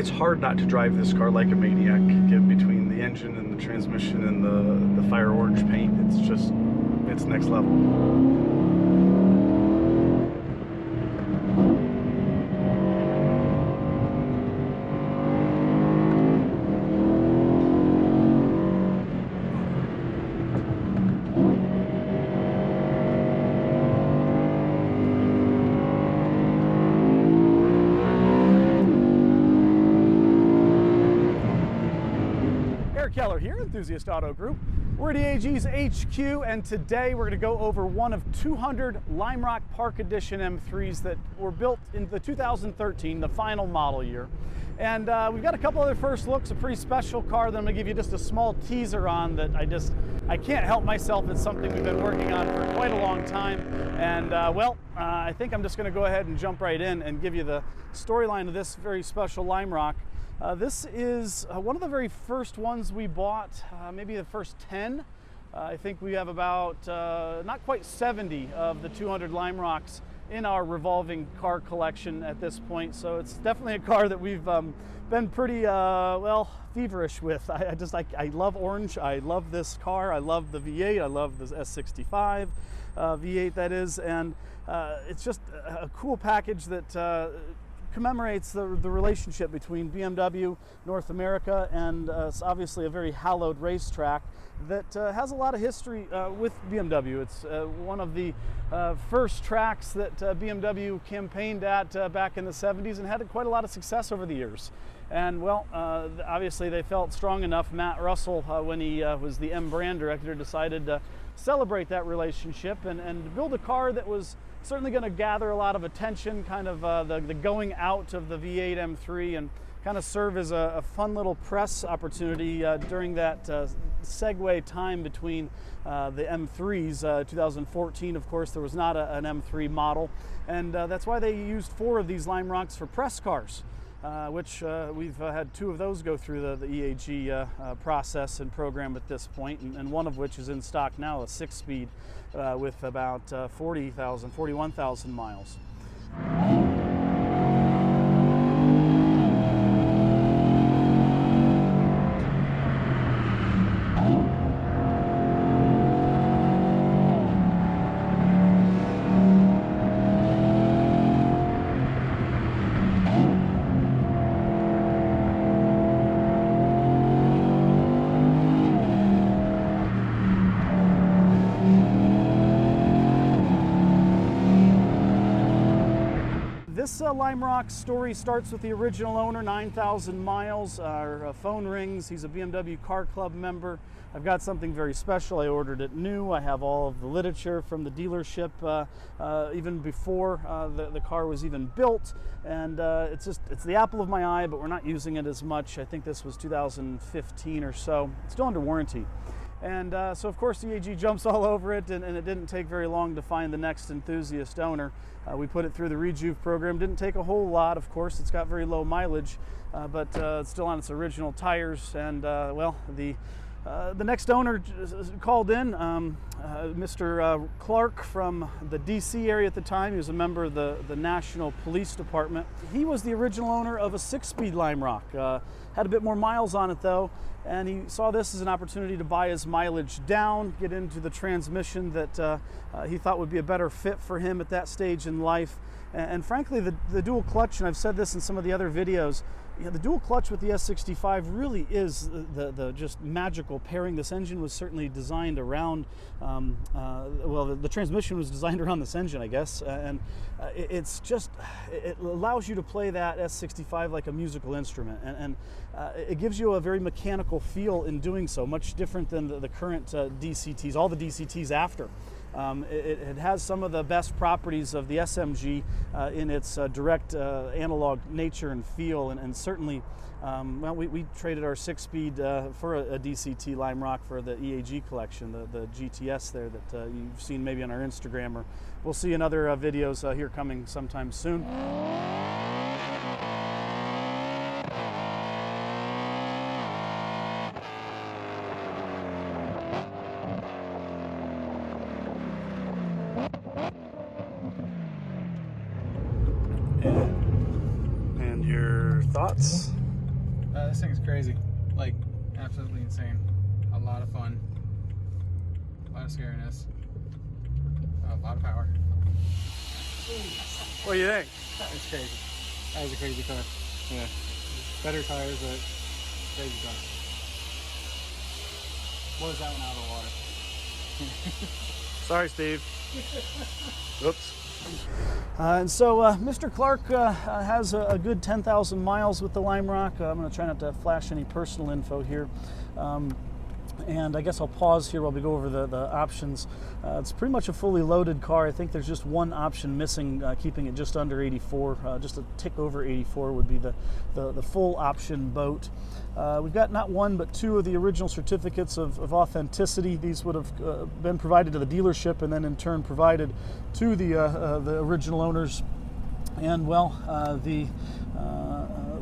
it's hard not to drive this car like a maniac. Get between the engine and the transmission and the fire orange paint, it's next level. Here, Enthusiast Auto Group. We're at EAG's HQ, and today we're going to go over one of 200 Lime Rock Park Edition M3s that were built in the 2013, the final model year. And we've got a couple other first looks, a pretty special car that I'm going to give you just a small teaser on that I can't help myself. It's something we've been working on for quite a long time. And I think I'm just going to go ahead and jump right in and give you the storyline of this very special Lime Rock. This is one of the very first ones we bought, maybe the first 10. I think we have about not quite 70 of the 200 Lime Rocks in our revolving car collection at this point. So it's definitely a car that we've been pretty, well, feverish with. I love orange. I love this car. I love the V8. I love the S65 V8 that is. And it's just a cool package that commemorates the relationship between BMW North America and it's obviously a very hallowed racetrack that has a lot of history with BMW. It's one of the first tracks that BMW campaigned at back in the 70s and had quite a lot of success over the years. And well, obviously they felt strong enough. Matt Russell, when he was the M brand director, decided to celebrate that relationship and build a car that was certainly going to gather a lot of attention, kind of the going out of the V8 M3 and kind of serve as a fun little press opportunity during that segue time between the M3s. 2014, of course, there was not an M3 model, and that's why they used 4 of these Lime Rocks for press cars. Which we've had 2 of those go through the EAG process and program at this point, and one of which is in stock now, a 6-speed with about 41,000 miles. This Lime Rock story starts with the original owner, 9,000 miles. Our phone rings. He's a BMW Car Club member. I've got something very special. I ordered it new. I have all of the literature from the dealership even before the car was even built. And it's the apple of my eye, but we're not using it as much. I think this was 2015 or so. It's still under warranty. And so, of course, EAG jumps all over it, and it didn't take very long to find the next enthusiast owner. We put it through the Rejuve program. Didn't take a whole lot, of course. It's got very low mileage, but it's still on its original tires. And, well, the next owner called in, Mr. Clark from the DC area at the time. He was a member of the National Police Department. He was the original owner of a 6-speed Lime Rock. Had a bit more miles on it though, and he saw this as an opportunity to buy his mileage down, get into the transmission that he thought would be a better fit for him at that stage in life. And frankly, the dual clutch, and I've said this in some of the other videos, the dual clutch with the S65 really is the just magical pairing. This engine was certainly designed around, well, the transmission was designed around this engine, I guess, and it allows you to play that S65 like a musical instrument, and it gives you a very mechanical feel in doing so, much different than the current DCTs, all the DCTs after. It has some of the best properties of the SMG in its direct analog nature and feel, and certainly, well, we traded our 6-speed for a DCT Lime Rock for the EAG collection, the GTS there that you've seen maybe on our Instagram, or we'll see in other videos here coming sometime soon. And your thoughts? this thing's crazy. Like, absolutely insane. A lot of fun. A lot of scariness. A lot of power. What do you think? It's crazy. That was a crazy car. Yeah. Better tires, but crazy car. Blows that one out of the water. Sorry, Steve. Oops. And so Mr. Clark has a good 10,000 miles with the Lime Rock. I'm going to try not to flash any personal info here. And I guess I'll pause here while we go over the options. It's pretty much a fully loaded car. I think there's just one option missing, keeping it just under 84. Just a tick over 84 would be the full option boat. We've got not one but two of the original certificates of authenticity. These would have been provided to the dealership and then in turn provided to the original owners. And well, the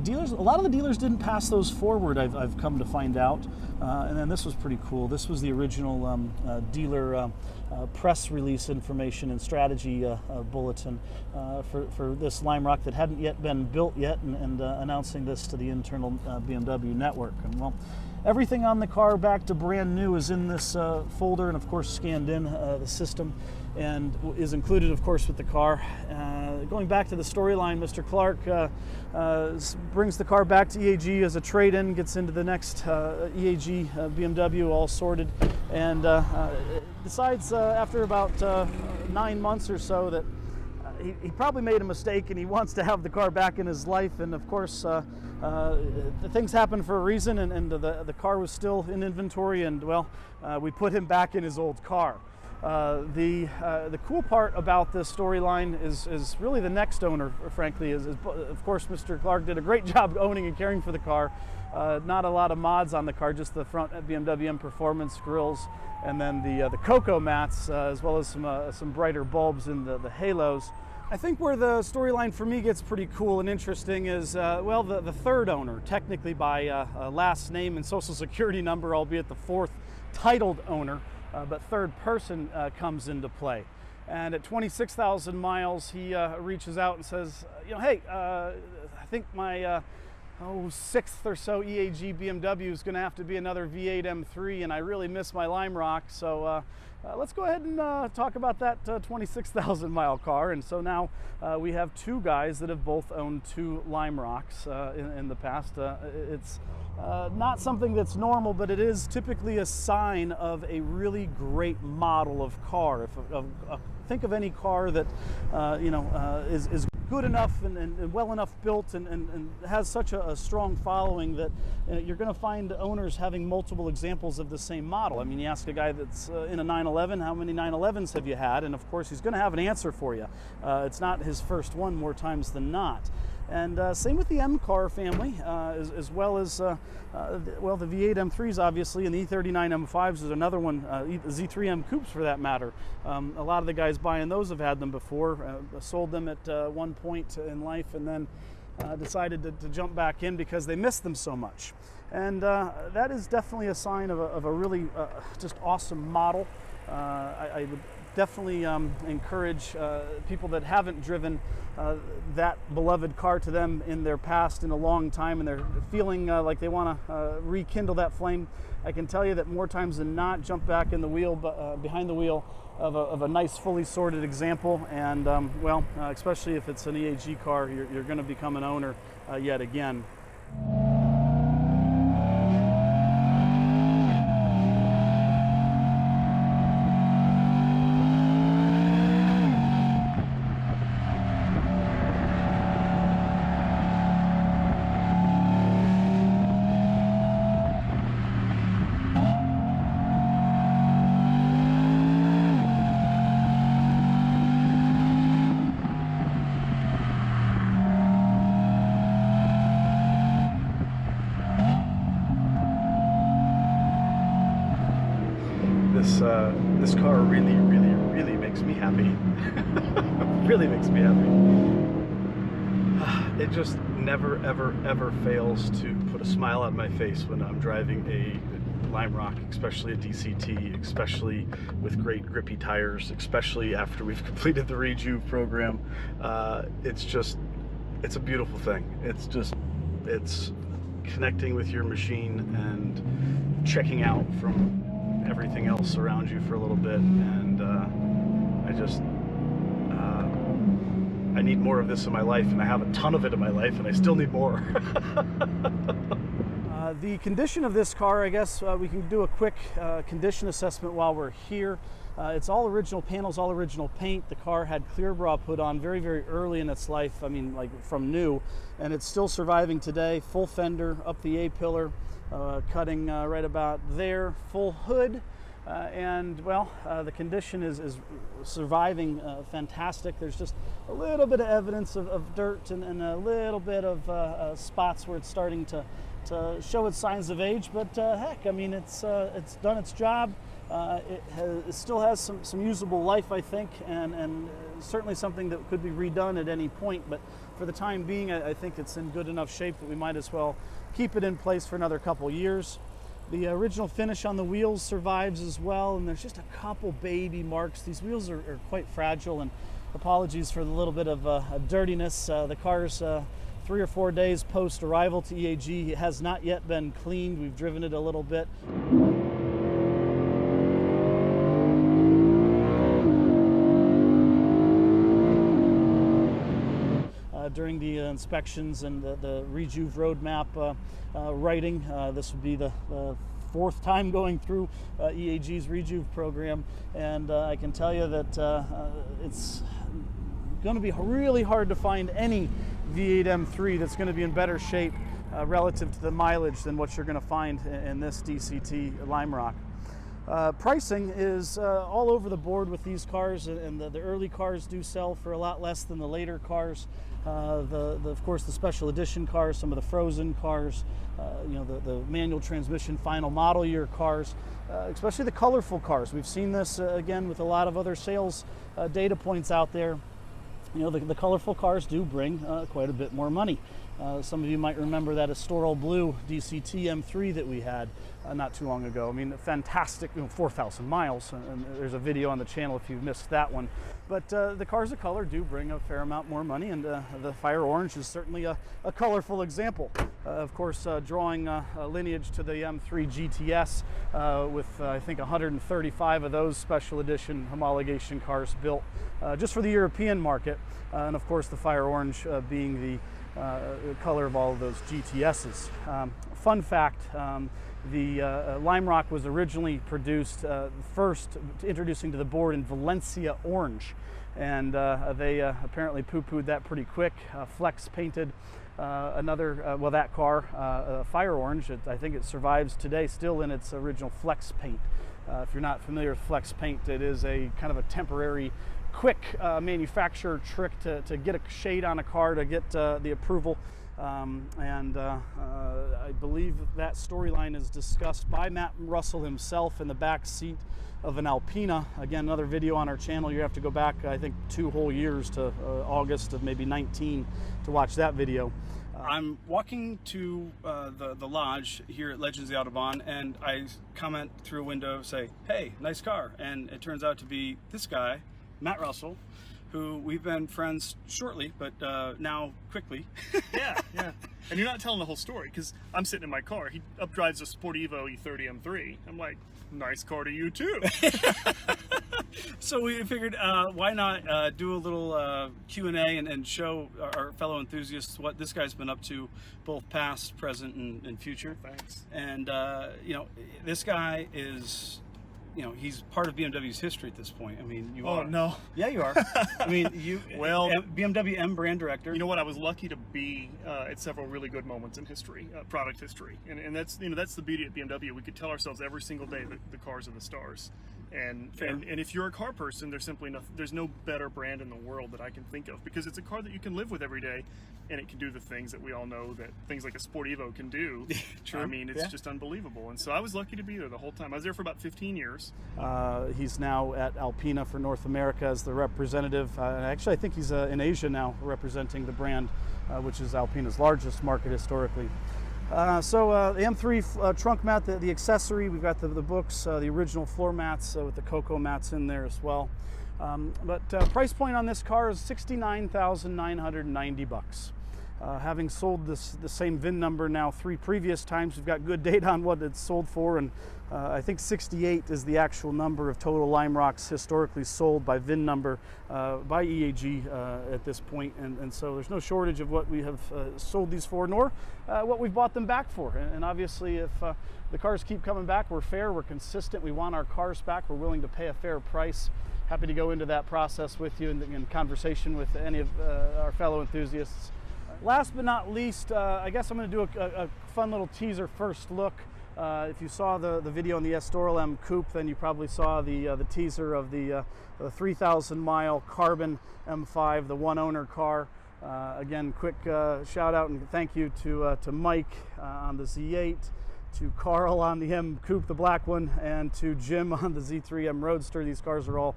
dealers, a lot of the dealers didn't pass those forward, I've come to find out. And then this was pretty cool. This was the original dealer press release information and strategy bulletin for this Lime Rock that hadn't yet been built yet, and announcing this to the internal BMW network. And well, everything on the car back to brand new is in this folder, and of course scanned in the system, and is included of course with the car. Going back to the storyline, Mr. Clark brings the car back to EAG as a trade-in, gets into the next EAGBMW all sorted, and decides after about 9 months or so that he probably made a mistake and he wants to have the car back in his life. And of course things happen for a reason, and the car was still in inventory, and well, we put him back in his old car. The cool part about this storyline is really the next owner, frankly, is of course Mr. Clark did a great job owning and caring for the car. Not a lot of mods on the car, just the front BMW M Performance grills, and then the cocoa mats, as well as some brighter bulbs in the halos. I think where the storyline for me gets pretty cool and interesting is, well, the third owner, technically by last name and social security number, albeit the fourth titled owner. But third person comes into play. And at 26,000 miles, he reaches out and says, you know, hey, I think my sixth or so EAGBMW is going to have to be another V8 M3, and I really miss my Lime Rock. So let's go ahead and talk about that 26,000 mile car. And so now we have two guys that have both owned two Lime Rocks in the past. It's not something that's normal, but it is typically a sign of a really great model of car. Think of any car that is good enough and well enough built and has such a strong following that you're going to find owners having multiple examples of the same model. I mean, you ask a guy that's in a 911, how many 911s have you had? And of course, he's going to have an answer for you. It's not his first one more times than not. And same with the M-Car family, as well as, well, the V8 M3s, obviously, and the E39 M5s is another one, Z3M Coupes for that matter. A lot of the guys buying those have had them before, sold them at one point in life, and then decided to jump back in because they missed them so much. And that is definitely a sign of a really just awesome model. I would definitely encourage people that haven't driven that beloved car to them in their past in a long time, and they're feeling like they want to rekindle that flame. I can tell you that more times than not, jump back in the wheel, behind the wheel of a nice fully sorted example, and well, especially if it's an EAG car, you're going to become an owner yet again. This car really makes me happy. Really makes me happy. It just never ever fails to put a smile on my face when I'm driving a Lime Rock, especially a DCT, especially with great grippy tires, especially after we've completed the Rejuve program. It's a beautiful thing. It's connecting with your machine and checking out from everything else around you for a little bit. And I need more of this in my life, and I have a ton of it in my life, and I still need more. The condition of this car, I guess we can do a quick condition assessment while we're here. It's all original panels, all original paint. The car had clear bra put on very, very early in its life, I mean like from new, and it's still surviving today. Full fender, up the A-pillar, cutting right about there, full hood. And well, the condition is surviving fantastic. There's just a little bit of evidence of dirt and a little bit of spots where it's starting to show its signs of age, but heck, I mean, it's done its job. It still has some usable life, I think, and certainly something that could be redone at any point. But for the time being, I think it's in good enough shape that we might as well keep it in place for another couple years. The original finish on the wheels survives as well, and there's just a couple baby marks. These wheels are quite fragile, and apologies for the little bit of dirtiness. The car's 3 or 4 days post arrival to EAG. It has not yet been cleaned. We've driven it a little bit. During the inspections and the Rejuve roadmap writing, this would be the 4th time going through EAG's Rejuve program, and I can tell you that it's going to be really hard to find any V8 M3 that's going to be in better shape relative to the mileage than what you're going to find in this DCT Lime Rock. Pricing is all over the board with these cars, and the early cars do sell for a lot less than the later cars. Of course, the special edition cars, some of the frozen cars, you know, the manual transmission final model year cars, especially the colorful cars. We've seen this again with a lot of other sales data points out there. You know, the colorful cars do bring quite a bit more money. Some of you might remember that Astoral Blue DCT M3 that we had not too long ago. I mean, fantastic, you know, 4,000 miles, and there's a video on the channel if you've missed that one. But the cars of color do bring a fair amount more money, and the Fire Orange is certainly a colorful example. Of course, drawing a lineage to the M3 GTS with, I think, 135 of those special edition homologation cars built just for the European market. And of course, the Fire Orange being the color of all of those GTSs. Fun fact, the Lime Rock was originally produced first introducing to the board in Valencia Orange, and they apparently poo-pooed that pretty quick. Flex painted another, well, that car, Fire Orange. I think it survives today still in its original Flex paint. If you're not familiar with Flex paint, it is a kind of a temporary quick manufacturer trick to get a shade on a car to get the approval. I believe that storyline is discussed by Matt Russell himself in the back seat of an Alpina. Again, another video on our channel. You have to go back, I think, 2 whole years to August of maybe 19 to watch that video. I'm walking to the lodge here at Legends of the Autobahn, and I comment through a window, say, "Hey, nice car." And it turns out to be this guy, Matt Russell, who we've been friends shortly, but now quickly. Yeah. And you're not telling the whole story, because I'm sitting in my car. He updrives a Sport Evo E30 M3. I'm like, nice car to you too. So we figured, why not do a little Q&A and show our fellow enthusiasts what this guy's been up to, both past, present, and future. Thanks. And you know, this guy is, you know, he's part of BMW's history at this point. I mean, you are. Oh, no. Yeah, you are. I mean, you, well, BMW M brand director. You know what? I was lucky to be at several really good moments in history, product history. And that's, you know, that's the beauty at BMW. We could tell ourselves every single day that the cars are the stars. And if you're a car person, there's no better brand in the world that I can think of, because it's a car that you can live with every day, and it can do the things that we all know that things like a Sport Evo can do. True. I mean, it's just unbelievable. And so I was lucky to be there the whole time. I was there for about 15 years. He's now at Alpina for North America as the representative. Actually, I think he's in Asia now representing the brand, which is Alpina's largest market historically. So the M3 trunk mat, the accessory, we've got the books, the original floor mats with the cocoa mats in there as well. But price point on this car is $69,990. Having sold the same VIN number now 3 previous times, we've got good data on what it's sold for, and I think 68 is the actual number of total Lime Rocks historically sold by VIN number by EAG at this point, and so there's no shortage of what we have sold these for, nor what we've bought them back for. And obviously, if the cars keep coming back, we're fair, we're consistent, we want our cars back, we're willing to pay a fair price. Happy to go into that process with you in conversation with any of our fellow enthusiasts. Last but not least, I guess I'm going to do a fun little teaser first look. If you saw the video on the Estoril M Coupe, then you probably saw the teaser of the 3,000-mile carbon M5, the one-owner car. Again, quick shout out and thank you to Mike on the Z8, to Carl on the M Coupe, the black one, and to Jim on the Z3 M Roadster. These cars are all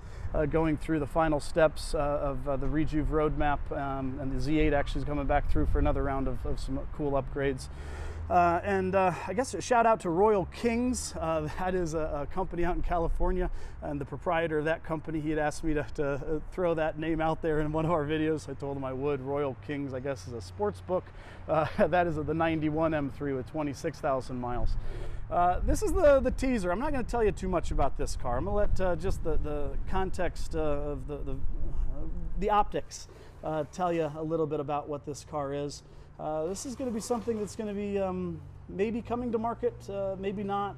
going through the final steps of the Rejuve roadmap, and the Z8 actually is coming back through for another round of some cool upgrades. I guess a shout out to Royal Kings. That is a company out in California, and the proprietor of that company, he had asked me to throw that name out there in one of our videos. I told him I would. Royal Kings, I guess, is a sports book. That is the 91 M3 with 26,000 miles. This is the teaser. I'm not going to tell you too much about this car. I'm going to let just the context of the optics tell you a little bit about what this car is. This is going to be something that's going to be maybe coming to market, maybe not.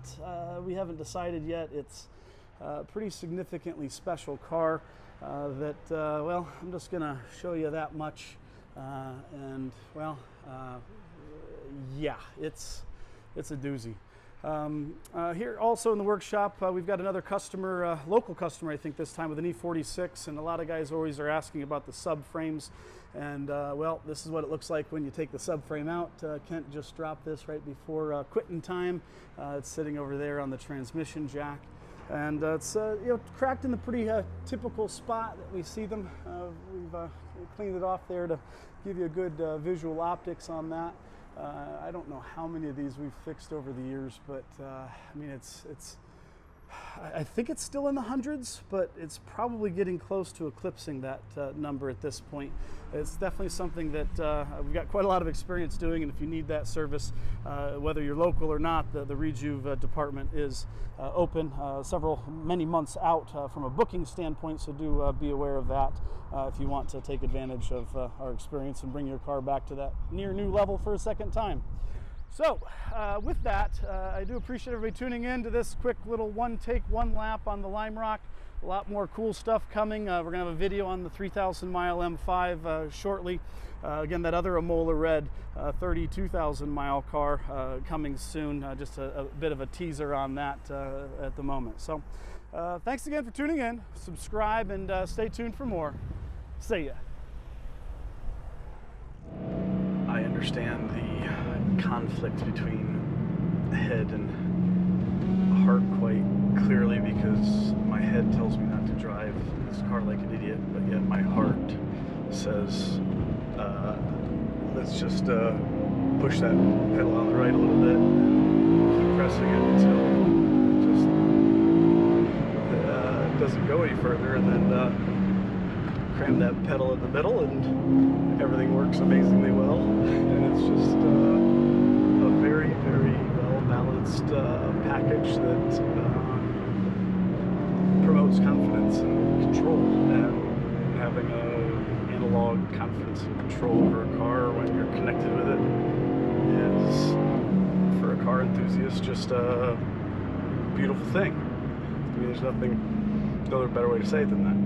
We haven't decided yet. It's a pretty significantly special car that, well, I'm just going to show you that much. Yeah, it's a doozy. Here also in the workshop, we've got another customer, local customer, I think this time, with an E46, and a lot of guys always are asking about the subframes. And well, this is what it looks like when you take the subframe out. Kent just dropped this right before quitting time. It's sitting over there on the transmission jack, and it's you know, cracked in the pretty typical spot that we see them. We've cleaned it off there to give you a good visual optics on that. I don't know how many of these we've fixed over the years, but I mean, I think it's still in the hundreds, but it's probably getting close to eclipsing that number at this point. It's definitely something that we've got quite a lot of experience doing, and if you need that service, whether you're local or not, the Rejuve department is open many months out from a booking standpoint, so do be aware of that if you want to take advantage of our experience and bring your car back to that near new level for a second time. So with that, I do appreciate everybody tuning in to this quick little one take, one lap on the Lime Rock. A lot more cool stuff coming. We're gonna have a video on the 3,000-mile M5 shortly. Again, that other Amola Red 32,000-mile car coming soon. Just a bit of a teaser on that at the moment. So thanks again for tuning in. Subscribe and stay tuned for more. See ya. I understand the conflict between head and heart quite clearly, because my head tells me not to drive this car like an idiot, but yet my heart says, let's just push that pedal on the right a little bit, keep pressing it until it just doesn't go any further, and then cram that pedal in the middle, and everything works amazingly well. And it's just a very, very well-balanced package that promotes confidence and control, and having an analog confidence and control over a car when you're connected with it is, for a car enthusiast, just a beautiful thing. I mean, there's no other better way to say it than that.